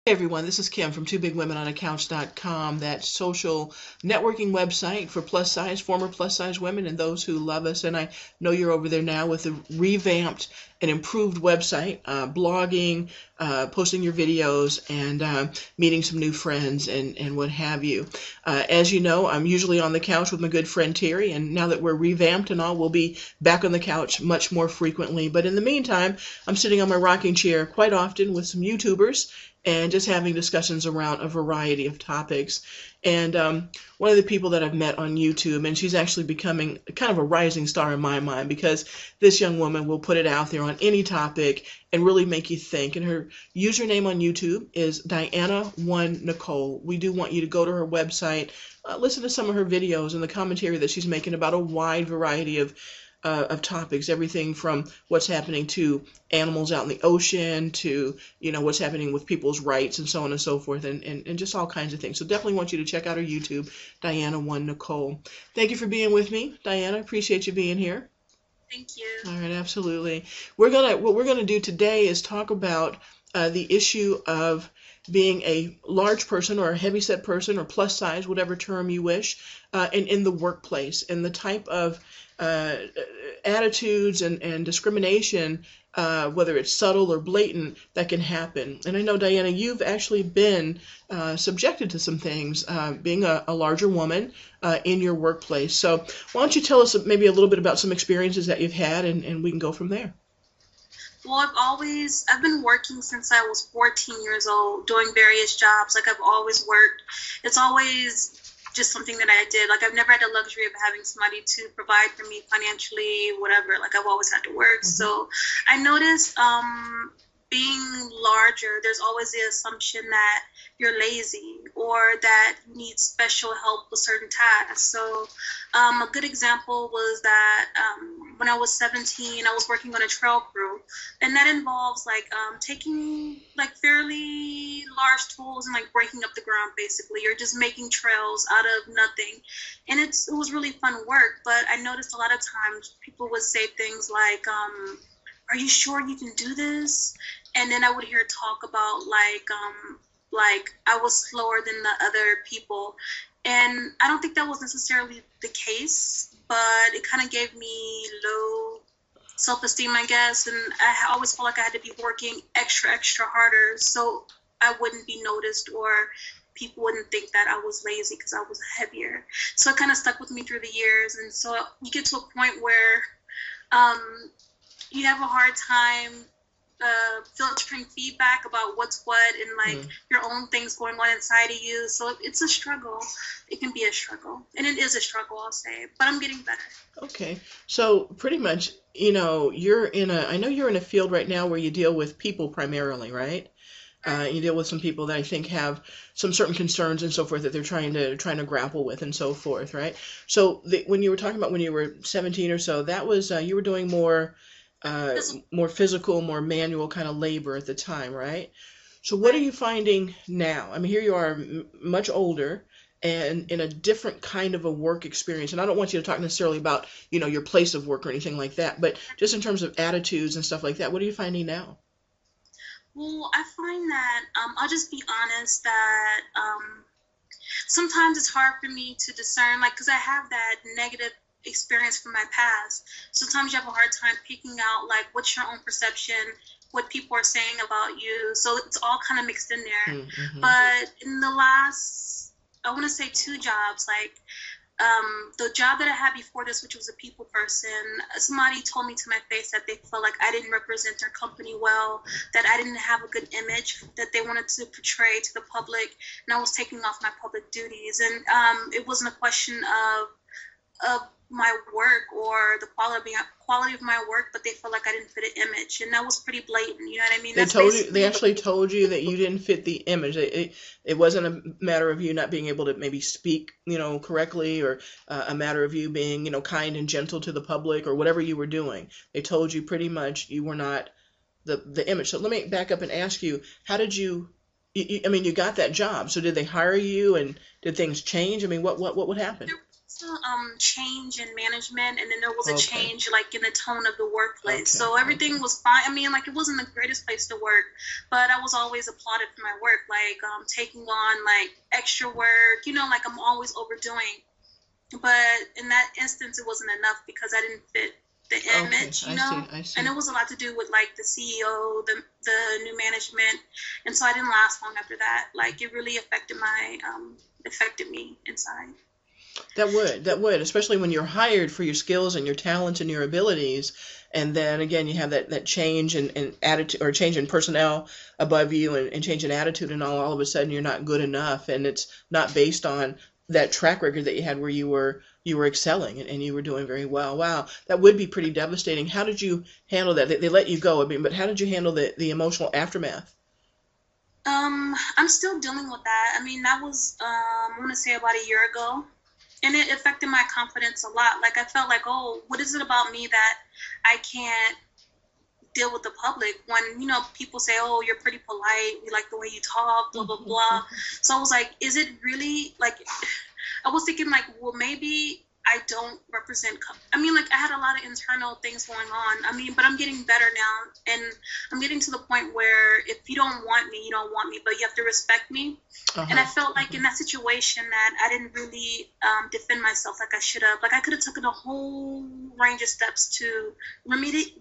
Hey everyone, this is Kim from TwoBigWomenOnACouch.com, that social networking website for plus size, former plus size women and those who love us. And I know you're over there now with a revamped and improved website, blogging, posting your videos, and meeting some new friends and what have you. As you know, I'm usually on the couch with my good friend Terry, and now that we're revamped and all, we'll be back on the couch much more frequently. But in the meantime, I'm sitting on my rocking chair quite often with some YouTubers and just having discussions around a variety of topics. And one of the people that I've met on YouTube, and she's actually becoming kind of a rising star in my mind, because this young woman will put it out there on any topic and really make you think. And her username on YouTube is Diana1Nicole. We do want you to go to her website, listen to some of her videos and the commentary that she's making about a wide variety of topics, everything from what's happening to animals out in the ocean to, what's happening with people's rights and so on and so forth, and just all kinds of things. So definitely want you to check out her YouTube, Diana1Nicole. Thank you for being with me, Diana. Appreciate you being here. Thank you. All right, absolutely. What we're gonna do today is talk about the issue of being a large person or a heavyset person or plus size, whatever term you wish, in the workplace, and the type of uh, attitudes and discrimination, whether it's subtle or blatant, that can happen. And I know, Diana, you've actually been subjected to some things, being a larger woman in your workplace. So why don't you tell us maybe a little bit about some experiences that you've had, and we can go from there. Well, I've been working since I was 14 years old, doing various jobs. Like, I've always worked. It's always just something that I did. Like, I've never had the luxury of having somebody to provide for me financially, whatever. Like, I've always had to work. So I noticed, being larger, there's always the assumption that you're lazy or that you need special help with certain tasks. So a good example was that when I was 17, I was working on a trail crew, and that involves like taking like fairly large tools and like breaking up the ground. Basically, you're just making trails out of nothing, and it was really fun work. But I noticed a lot of times people would say things like, "Are you sure you can do this?" And then I would hear talk about like I was slower than the other people, and I don't think that was necessarily the case, but it kind of gave me low self-esteem, I guess, and I always felt like I had to be working extra harder so I wouldn't be noticed or people wouldn't think that I was lazy because I was heavier. So it kind of stuck with me through the years, and so you get to a point where you have a hard time filtering feedback about what's what and like your own things going on inside of you. So it's a struggle. It can be a struggle, and it is a struggle, I'll say. But I'm getting better. Okay, so pretty much, I know you're in a field right now where you deal with people primarily, right? You deal with some people that I think have some certain concerns and so forth that they're trying to grapple with and so forth, right? So when you were talking about when you were 17 or so, that was you were doing uh, more physical, more manual kind of labor at the time, right? So what are you finding now? I mean, here you are much older and in a different kind of a work experience. And I don't want you to talk necessarily about, your place of work or anything like that, but just in terms of attitudes and stuff like that, what are you finding now? Well, I find that I'll just be honest that sometimes it's hard for me to discern, like, because I have that negative experience from my past. Sometimes you have a hard time picking out, like, what's your own perception, what people are saying about you. So it's all kind of mixed in there. Mm-hmm. But in the last, I want to say 2 jobs, like, the job that I had before this, which was a people person, somebody told me to my face that they felt like I didn't represent their company well, that I didn't have a good image that they wanted to portray to the public, and I was taking off my public duties. And it wasn't a question of my work or the quality of my work, but they felt like I didn't fit an image, and that was pretty blatant. You know what I mean? They actually told you that you didn't fit the image. It wasn't a matter of you not being able to maybe speak, correctly, or a matter of you being, kind and gentle to the public or whatever you were doing. They told you pretty much you were not the image. So let me back up and ask you, how did I mean, you got that job. So did they hire you, and did things change? I mean, what would happen? change in management, and then there was a Okay. change like in the tone of the workplace. Okay. So everything was fine. I mean, like it wasn't the greatest place to work, but I was always applauded for my work, like taking on like extra work, like I'm always overdoing. But in that instance, it wasn't enough because I didn't fit the image, I see. and it was a lot to do with like the CEO, the new management, and so I didn't last long after that. Like it really affected me inside. That would, especially when you're hired for your skills and your talents and your abilities, and then again you have that change in attitude or change in personnel above you and change in attitude, and all of a sudden you're not good enough, and it's not based on that track record that you had where you were excelling and you were doing very well. Wow, that would be pretty devastating. How did you handle that? They let you go, I mean, but how did you handle the emotional aftermath? I'm still dealing with that. I mean, that was I want to say about a year ago, and it affected my confidence a lot. Like I felt like, oh, what is it about me that I can't deal with the public when people say, oh, you're pretty polite, we like the way you talk, blah blah blah. So I was like, is it really like, I was thinking like, well, maybe I don't represent I mean, like I had a lot of internal things going on. I mean, but I'm getting better now, and I'm getting to the point where if you don't want me, you don't want me, but you have to respect me. And I felt like in that situation that I didn't really defend myself like I should have. Like I could have taken a whole range of steps to remedy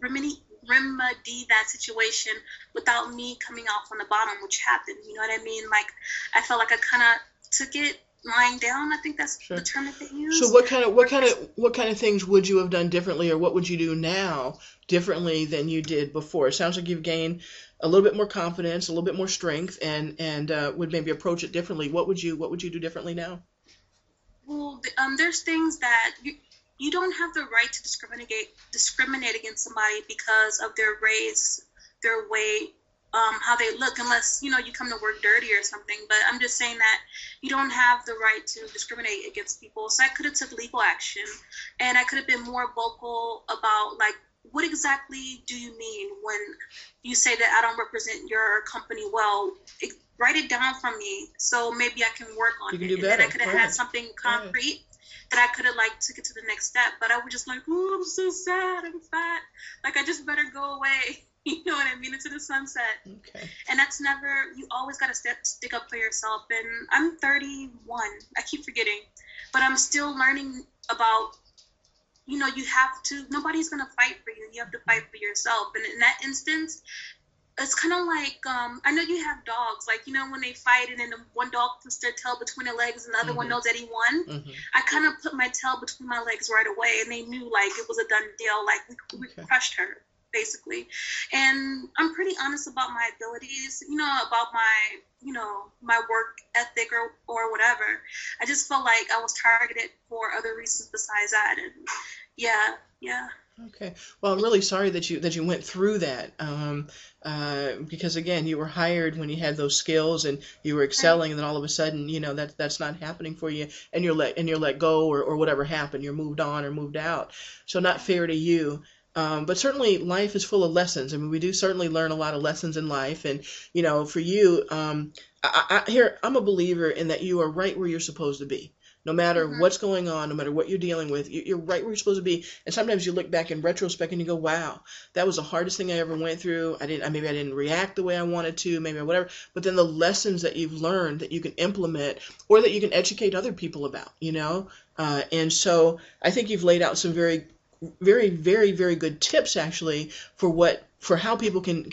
that situation without me coming off on the bottom, which happened. You know what I mean? Like I felt like I kind of took it lying down. I think that's Sure. the term that they use. So what kind of things would you have done differently, or what would you do now differently than you did before? It sounds like you've gained a little bit more confidence, a little bit more strength, and would maybe approach it differently. What would you do differently now? Well, there's things that you don't have the right to discriminate against somebody because of their race, their weight, how they look, unless you come to work dirty or something. But I'm just saying that you don't have the right to discriminate against people. So I could have took legal action, and I could have been more vocal about like, what exactly do you mean when you say that I don't represent your company well? Write it down for me so maybe I can work on You it. can do And better. then I could have Right. had something concrete that I could have like took it to the next step. But I was just like, oh, I'm so sad, I'm fat. Like I just better go away. You know what I mean? Into the sunset. Okay. And that's never, you always got to stick up for yourself. And I'm 31. I keep forgetting. But I'm still learning about, you have to, nobody's going to fight for you. You have to fight for yourself. And in that instance, it's kind of like, I know you have dogs, like, when they fight and then the one dog puts their tail between their legs and the other one knows that he won. I kind of put my tail between my legs right away, and they knew, like, it was a done deal. Like, we crushed her, basically. And I'm pretty honest about my abilities, about my work ethic or whatever. I just felt like I was targeted for other reasons besides that. And yeah. Okay. Well, I'm really sorry that you went through that, because again, you were hired when you had those skills and you were excelling, and then all of a sudden, that's not happening for you, and you're let go, or whatever happened, you're moved on or moved out. So not fair to you. But certainly life is full of lessons. I mean, we do certainly learn a lot of lessons in life, and for you, I'm a believer in that you are right where you're supposed to be. No matter what's going on, no matter what you're dealing with, you're right where you're supposed to be. And sometimes you look back in retrospect and you go, wow, that was the hardest thing I ever went through. Maybe I didn't react the way I wanted to, maybe whatever. But then the lessons that you've learned that you can implement, or that you can educate other people about, and so I think you've laid out some very, very, very, very good tips actually for how people can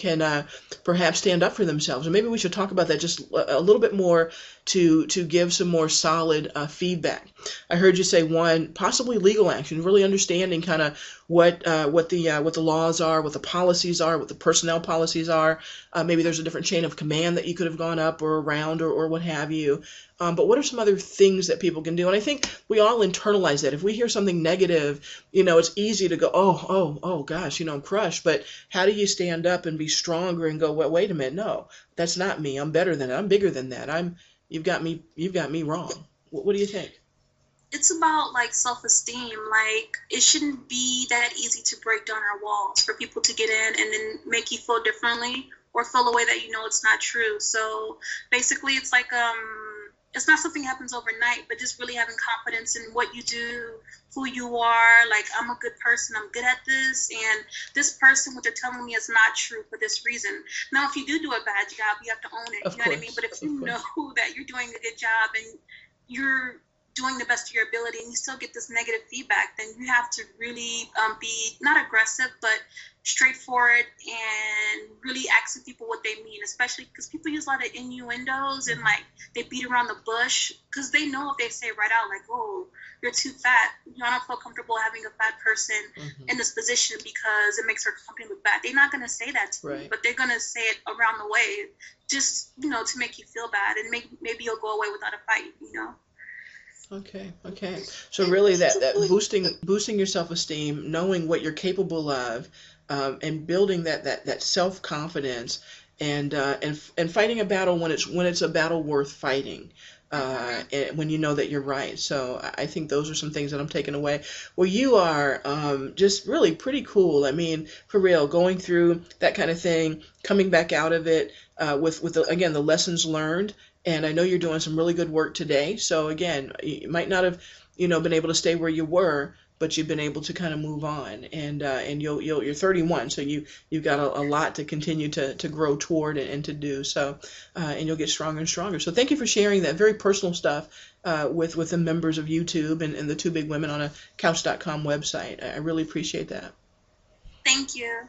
perhaps stand up for themselves. And maybe we should talk about that just a little bit more to give some more solid feedback. I heard you say one, possibly legal action, really understanding kind of what the laws are, what the policies are, what the personnel policies are. Maybe there's a different chain of command that you could have gone up or around or what have you. But what are some other things that people can do? And I think we all internalize that. If we hear something negative, it's easy to go, oh gosh, I'm crushed. But how do you stand up and be stronger and go, wait a minute, no, that's not me. I'm better than that. I'm bigger than that. You've got me wrong. What do you think? It's about like self-esteem. Like it shouldn't be that easy to break down our walls for people to get in and then make you feel differently or feel a way that it's not true. So basically it's it's not something that happens overnight, but just really having confidence in what you do, who you are. Like, I'm a good person, I'm good at this, and this person, what they're telling me is not true for this reason. Now, if you do a bad job, you have to own it. Of You know course, what I mean? But if of you course. know that you're doing a good job and you're doing the best of your ability and you still get this negative feedback, then you have to really be not aggressive, but straightforward and really asking people what they mean, especially because people use a lot of innuendos and like they beat around the bush because they know if they say right out like, oh, you're too fat, you don't feel comfortable having a fat person in this position because it makes our company look bad. They're not going to say that to you, but they're going to say it around the way just, you know, to make you feel bad and maybe you'll go away without a fight, you know. Okay. So really that boosting your self-esteem, knowing what you're capable of, and building that self-confidence, and fighting a battle when it's a battle worth fighting, and when you know that you're right. So I think those are some things that I'm taking away. Well, you are just really pretty cool. I mean, for real, going through that kind of thing, coming back out of it with again the lessons learned. And I know you're doing some really good work today. So again, you might not have, been able to stay where you were, but you've been able to kind of move on. And you're 31, so you've got a lot to continue to grow toward and to do. So and you'll get stronger and stronger. So thank you for sharing that very personal stuff with the members of YouTube and the Two Big Women on a Couch.com website. I really appreciate that. Thank you.